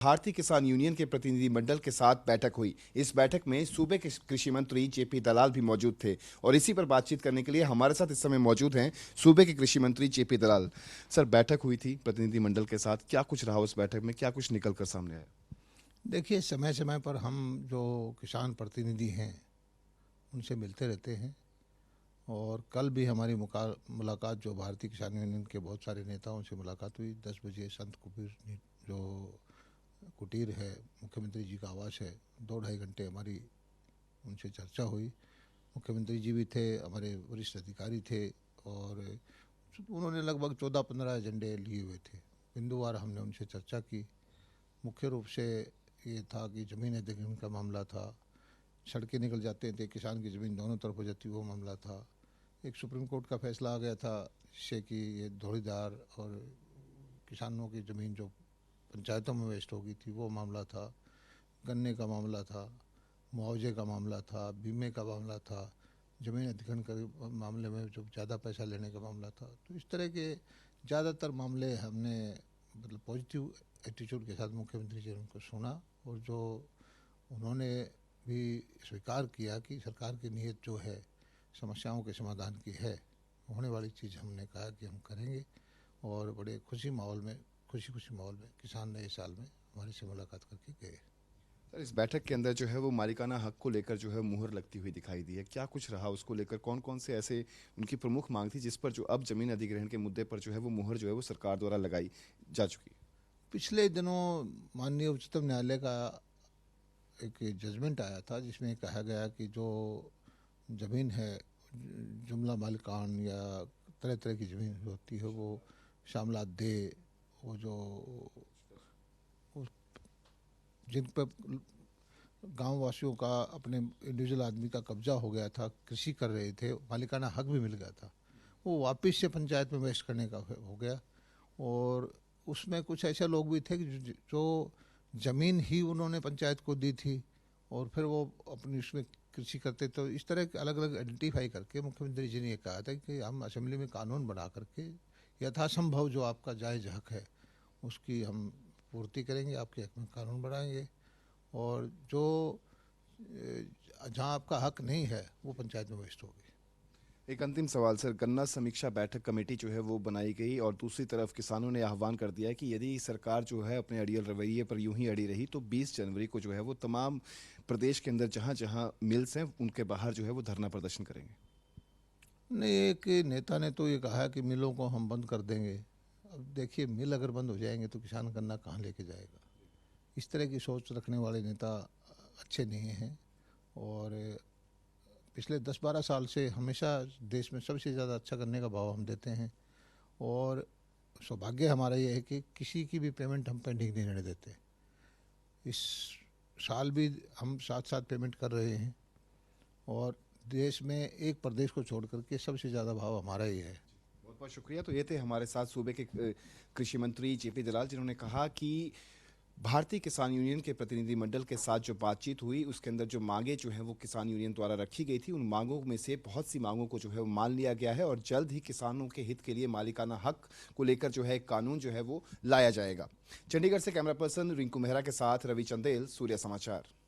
भारतीय किसान यूनियन के प्रतिनिधि मंडल के साथ बैठक हुई। इस बैठक में सूबे के कृषि मंत्री जेपी दलाल भी मौजूद थे और इसी पर बातचीत करने के लिए हमारे साथ इस समय मौजूद हैं सूबे के कृषि मंत्री जेपी दलाल। सर, बैठक हुई थी प्रतिनिधि मंडल के साथ, क्या कुछ रहा उस बैठक में, क्या कुछ निकल कर सामने आया? देखिए, समय समय पर हम जो किसान प्रतिनिधि हैं उनसे मिलते रहते हैं और कल भी हमारी मुलाकात जो भारतीय किसान यूनियन के बहुत सारे नेताओं से मुलाकात हुई। 10 बजे संत कबीर जो कुटीर है, मुख्यमंत्री जी का आवास है, 2-2.5 घंटे हमारी उनसे चर्चा हुई। मुख्यमंत्री जी भी थे, हमारे वरिष्ठ अधिकारी थे और उन्होंने लगभग 14-15 एजेंडे लिए हुए थे। बिंदुवार हमने उनसे चर्चा की। मुख्य रूप से ये था कि ज़मीन अधिग्रहण का मामला था, सड़कें निकल जाते थे, किसान की ज़मीन दोनों तरफ हो जाती, वो मामला था। एक सुप्रीम कोर्ट का फैसला आ गया था जिससे कि ये धौड़ीदार और किसानों की ज़मीन जो पंचायतों में वेस्ट हो गई थी वो मामला था। गन्ने का मामला था, मुआवजे का मामला था, बीमे का मामला था, ज़मीन अधिग्रहण के मामले में जो ज़्यादा पैसा लेने का मामला था। तो इस तरह के ज़्यादातर मामले हमने मतलब पॉजिटिव एटीट्यूड के साथ मुख्यमंत्री जी ने उनको सुना और जो उन्होंने भी स्वीकार किया कि सरकार की नीयत जो है समस्याओं के समाधान की है, होने वाली चीज़ हमने कहा कि हम करेंगे। और बड़े खुशी माहौल में किसान नए साल में हमारे से मुलाकात करके गए। सर, इस बैठक के अंदर जो है वो मालिकाना हक को लेकर जो है मुहर लगती हुई दिखाई दी है, क्या कुछ रहा उसको लेकर? कौन कौन से ऐसे उनकी प्रमुख मांग थी जिस पर जो अब जमीन अधिग्रहण के मुद्दे पर जो है वो मुहर जो है वो सरकार द्वारा लगाई जा चुकी है? पिछले दिनों माननीय उच्चतम न्यायालय का एक जजमेंट आया था जिसमें कहा गया कि जो ज़मीन है, जुमला मालिकान या तरह तरह की ज़मीन होती है, वो शामलात दे, वो जो जिन पर गांव वासियों का अपने इंडिविजुअल आदमी का कब्जा हो गया था, कृषि कर रहे थे, मालिकाना हक भी मिल गया था, वो वापस से पंचायत में वेस्ट करने का हो गया। और उसमें कुछ ऐसे लोग भी थे कि जो ज़मीन ही उन्होंने पंचायत को दी थी और फिर वो अपनी उसमें कृषि करते। तो इस तरह के अलग अलग आइडेंटिफाई करके मुख्यमंत्री जी ने ये कहा था कि हम असेंबली में कानून बना करके यथासंभव जो आपका जायज़ हक है उसकी हम पूर्ति करेंगे, आपके हक में कानून बनाएंगे और जो जहाँ आपका हक नहीं है वो पंचायत में वेस्ट होगी। एक अंतिम सवाल सर, गन्ना समीक्षा बैठक कमेटी जो है वो बनाई गई और दूसरी तरफ किसानों ने आह्वान कर दिया है कि यदि सरकार जो है अपने अड़ियल रवैये पर यूं ही अड़ी रही तो 20 जनवरी को जो है वो तमाम प्रदेश के अंदर जहां जहां मिल्स हैं उनके बाहर जो है वो धरना प्रदर्शन करेंगे। नहीं, एक नेता ने तो ये कहा कि मिलों को हम बंद कर देंगे। अब देखिए, मिल अगर बंद हो जाएंगे तो किसान गन्ना कहाँ लेके जाएगा? इस तरह की सोच रखने वाले नेता अच्छे नहीं हैं। और पिछले 10-12 साल से हमेशा देश में सबसे ज़्यादा अच्छा गन्ने का भाव हम देते हैं और सौभाग्य हमारा ये है कि किसी की भी पेमेंट हम पेंडिंग नहीं रहने देते। इस साल भी हम साथ साथ पेमेंट कर रहे हैं और देश में एक प्रदेश को छोड़ करके सबसे ज़्यादा भाव हमारा ही है। बहुत बहुत शुक्रिया। तो ये थे हमारे साथ सूबे के कृषि मंत्री जेपी दलाल, जिन्होंने कहा कि भारतीय किसान यूनियन के प्रतिनिधि मंडल के साथ जो बातचीत हुई उसके अंदर जो मांगे जो है वो किसान यूनियन द्वारा रखी गई थी, उन मांगों में से बहुत सी मांगों को जो है वो मान लिया गया है और जल्द ही किसानों के हित के लिए मालिकाना हक को लेकर जो है एक कानून जो है वो लाया जाएगा। चंडीगढ़ से कैमरा पर्सन रिंकू मेहरा के साथ रवि चंदेल, सूर्य समाचार।